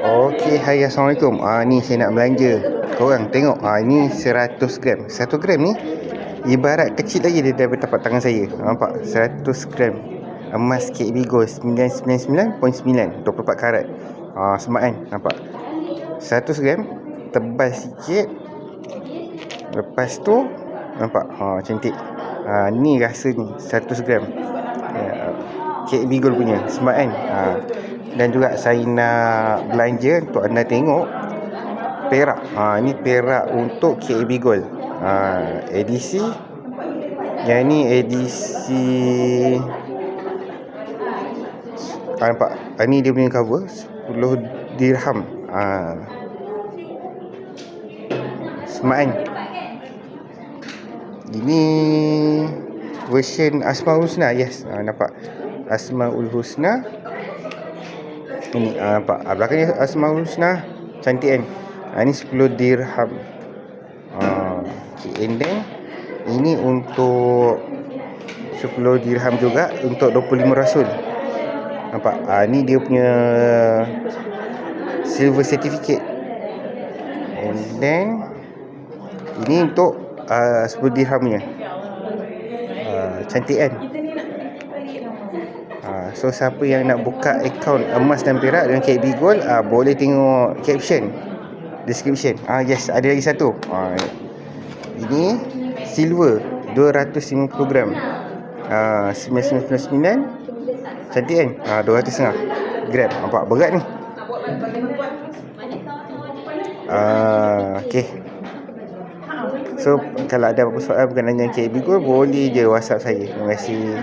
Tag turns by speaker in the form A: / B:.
A: Okey, hai, Assalamualaikum. Ni saya nak belanja. Korang tengok, ni 100 gram. 1 gram ni ibarat kecil lagi dia dapat tapak tangan saya. Nampak? 100 gram. Emas KB Gold 999.9, 24 karat. Smart kan? Nampak? 100 gram, tebal sikit. Lepas tu nampak? Cantik. Ni rasa ni 100 gram. KB Gold punya. Smart kan? Dan juga saya nak belanja untuk anda tengok perak. Ni perak untuk KB Gold. Edisi. Yang ni edisi. Nampak? Ni dia punya cover 10 dirham. Smart kan? Ini version Asmaul Husna. Yes, nampak? Asmaul Husna. Ini nampak? Belakang ni Asmaul Husna. Cantik kan? Ni 10 dirham. And then ini untuk 10 dirham juga, untuk 25 rasul. Nampak? Ni dia punya silver certificate. And then ini untuk 10 dirham punya. Cantik kan? So siapa yang nak buka akaun emas dan perak dengan KB Gold, boleh tengok caption, description. Yes, ada lagi satu. Ini silver 250 gram. 999. Cantik kan? 200.5 gram. Nampak berat ni. Okay. So kalau ada apa-apa soalan berkenaan dengan KB Gold, boleh je WhatsApp saya. Terima kasih.